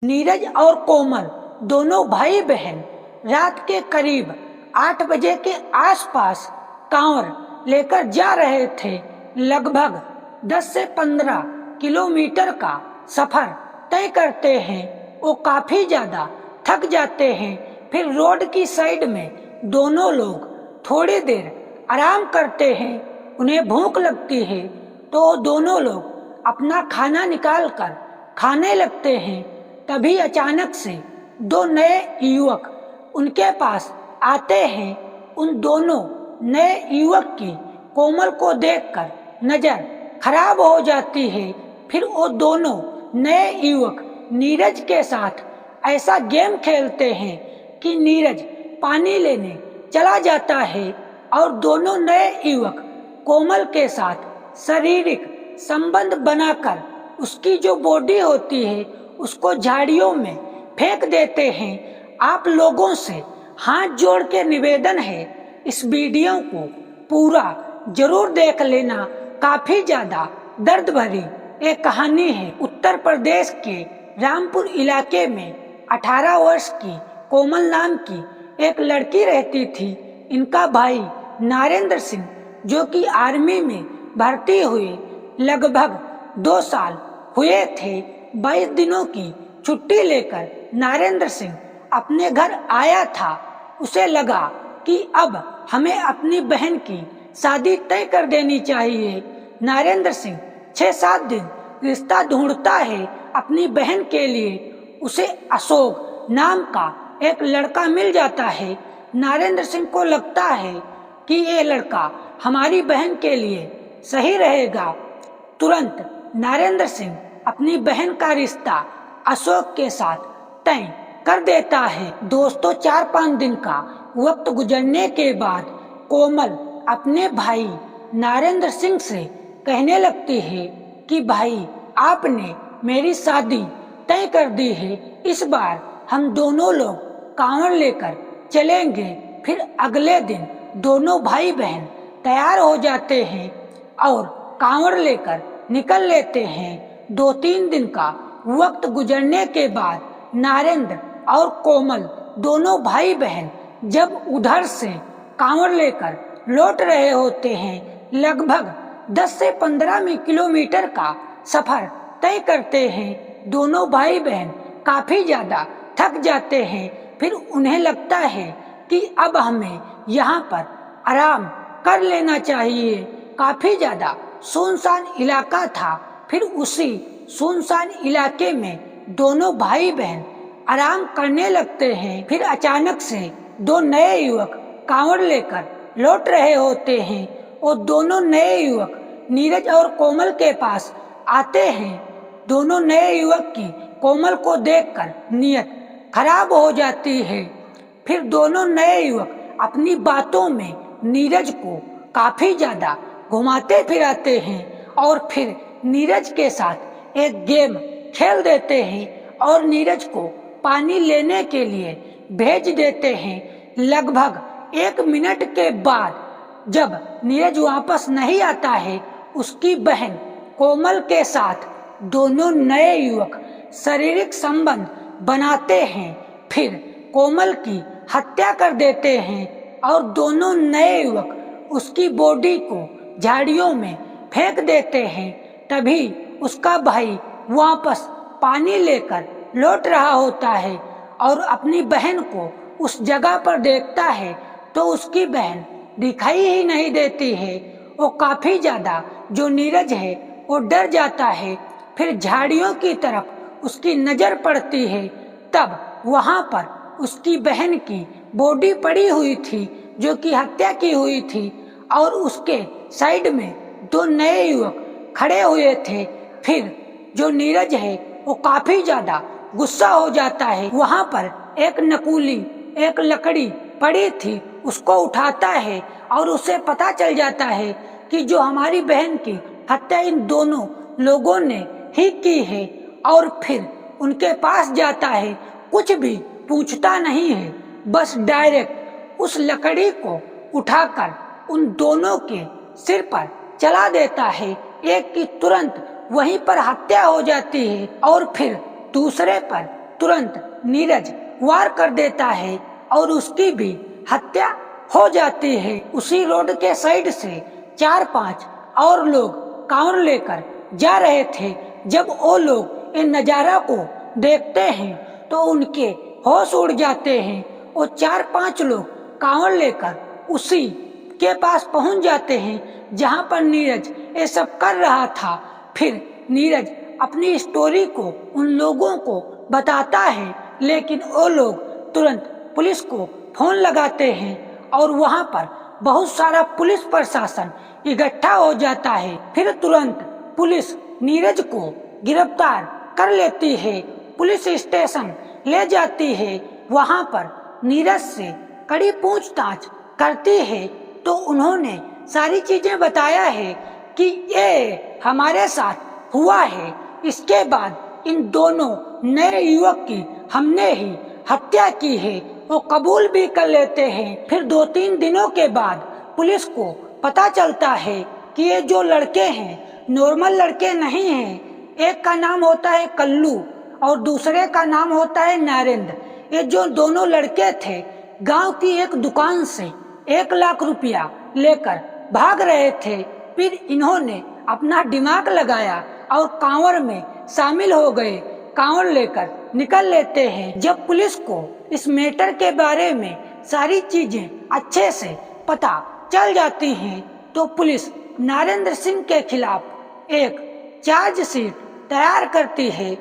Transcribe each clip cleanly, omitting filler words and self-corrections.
नीरज और कोमल दोनों भाई बहन रात के करीब 8 बजे के आसपास कांवड़ लेकर जा रहे थे। लगभग 10 से 15 किलोमीटर का सफर तय करते हैं। वो काफी ज्यादा थक जाते हैं। फिर रोड की साइड में दोनों लोग थोड़ी देर आराम करते हैं। उन्हें भूख लगती है तो दोनों लोग अपना खाना निकाल कर खाने लगते हैं। तभी अचानक से दो नए युवक उनके पास आते हैं। उन दोनों नए युवक की कोमल को देखकर नजर खराब हो जाती है। फिर वो दोनों नए युवक नीरज के साथ ऐसा गेम खेलते हैं कि नीरज पानी लेने चला जाता है और दोनों नए युवक कोमल के साथ शारीरिक संबंध बनाकर उसकी जो बॉडी होती है उसको झाड़ियों में फेंक देते हैं। आप लोगों से हाथ जोड़ के निवेदन है, इस वीडियो को पूरा जरूर देख लेना। काफी ज्यादा दर्द भरी एक कहानी है। उत्तर प्रदेश के रामपुर इलाके में 18 वर्ष की कोमल नाम की एक लड़की रहती थी। इनका भाई नरेंद्र सिंह जो कि आर्मी में भर्ती हुए लगभग 2 साल हुए थे। 22 दिनों की छुट्टी लेकर नरेंद्र सिंह अपने घर आया था। उसे लगा कि अब हमें अपनी बहन की शादी तय कर देनी चाहिए। नरेंद्र सिंह 6-7 दिन रिश्ता ढूंढता है अपनी बहन के लिए। उसे अशोक नाम का एक लड़का मिल जाता है। नरेंद्र सिंह को लगता है कि ये लड़का हमारी बहन के लिए सही रहेगा। तुरंत नरेंद्र सिंह अपनी बहन का रिश्ता अशोक के साथ तय कर देता है। दोस्तों 4-5 दिन का वक्त गुजरने के बाद कोमल अपने भाई नरेंद्र सिंह से कहने लगती है कि भाई आपने मेरी शादी तय कर दी है। इस बार हम दोनों लोग कांवड़ लेकर चलेंगे। फिर अगले दिन दोनों भाई बहन तैयार हो जाते हैं और कांवड़ लेकर निकल लेते हैं। 2-3 दिन का वक्त गुजरने के बाद नरेंद्र और कोमल दोनों भाई बहन जब उधर से कांवड़ लेकर लौट रहे होते हैं, लगभग 10 से 15 किलोमीटर का सफर तय करते हैं। दोनों भाई बहन काफी ज्यादा थक जाते हैं। फिर उन्हें लगता है कि अब हमें यहाँ पर आराम कर लेना चाहिए। काफी ज्यादा सुनसान इलाका था। फिर उसी सुनसान इलाके में दोनों भाई बहन आराम करने लगते हैं। फिर अचानक से दो नए युवक कांवड़ लेकर लौट रहे होते हैं। और दोनों नए युवक नीरज और कोमल के पास आते हैं। दोनों नए युवक की कोमल को देखकर नीयत खराब हो जाती है। फिर दोनों नए युवक अपनी बातों में नीरज को काफी ज्यादा घुमाते फिराते हैं और फिर नीरज के साथ एक गेम खेल देते हैं और नीरज को पानी लेने के लिए भेज देते हैं। लगभग 1 मिनट के बाद जब नीरज वापस नहीं आता है, उसकी बहन कोमल के साथ दोनों नए युवक शारीरिक संबंध बनाते हैं। फिर कोमल की हत्या कर देते हैं और दोनों नए युवक उसकी बॉडी को झाड़ियों में फेंक देते हैं। तभी उसका भाई वापस पानी लेकर लौट रहा होता है और अपनी बहन को उस जगह पर देखता है तो उसकी बहन दिखाई ही नहीं देती है। वो काफी ज्यादा जो नीरज है वो डर जाता है। फिर झाड़ियों की तरफ उसकी नजर पड़ती है। तब वहां पर उसकी बहन की बॉडी पड़ी हुई थी जो कि हत्या की हुई थी और उसके साइड में दो नए युवक खड़े हुए थे। फिर जो नीरज है वो काफी ज्यादा गुस्सा हो जाता है। वहां पर एक नकूली एक लकड़ी पड़ी थी, उसको उठाता है और उसे पता चल जाता है कि जो हमारी बहन की हत्या इन दोनों लोगों ने ही की है। और फिर उनके पास जाता है, कुछ भी पूछता नहीं है, बस डायरेक्ट उस लकड़ी को उठाकर उन दोनों के सिर पर चला देता है। एक की तुरंत वहीं पर हत्या हो जाती है और फिर दूसरे पर तुरंत नीरज वार कर देता है और उसकी भी हत्या हो जाती है। उसी रोड के साइड से 4-5 और लोग कांवर लेकर जा रहे थे। जब वो लोग इन नजारा को देखते हैं तो उनके होश उड़ जाते हैं। वो 4-5 लोग कांवर लेकर उसी के पास पहुंच जाते हैं जहां पर नीरज ये सब कर रहा था। फिर नीरज अपनी स्टोरी को उन लोगों को बताता है, लेकिन वो लोग तुरंत पुलिस को फोन लगाते हैं और वहां पर बहुत सारा पुलिस प्रशासन इकट्ठा हो जाता है। फिर तुरंत पुलिस नीरज को गिरफ्तार कर लेती है, पुलिस स्टेशन ले जाती है। वहां पर नीरज से कड़ी पूछताछ करती है तो उन्होंने सारी चीजें बताया है कि ये हमारे साथ हुआ है। इसके बाद इन दोनों नए युवक की हमने ही हत्या की है, वो कबूल भी कर लेते हैं। फिर 2-3 दिनों के बाद पुलिस को पता चलता है कि ये जो लड़के हैं नॉर्मल लड़के नहीं हैं। एक का नाम होता है कल्लू और दूसरे का नाम होता है नरेंद्र। ये जो दोनों लड़के थे गांव की एक दुकान से 1 लाख रुपया लेकर भाग रहे थे। फिर इन्होंने अपना दिमाग लगाया और कांवर में शामिल हो गए। कांवर लेकर निकल लेते हैं। जब पुलिस को इस मैटर के बारे में सारी चीजें अच्छे से पता चल जाती हैं तो पुलिस नरेंद्र सिंह के खिलाफ एक चार्जशीट तैयार करती है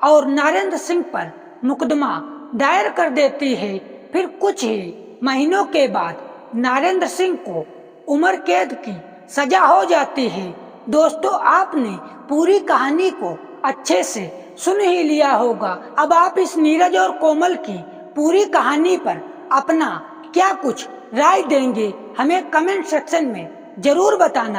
और नरेंद्र सिंह पर मुकदमा दायर कर देती है। फिर कुछ ही महीनों के बाद नरेंद्र सिंह को उम्र कैद की सजा हो जाती है। दोस्तों, आपने पूरी कहानी को अच्छे से सुन ही लिया होगा। अब आप इस नीरज और कोमल की पूरी कहानी पर अपना क्या कुछ राय देंगे, हमें कमेंट सेक्शन में जरूर बताना।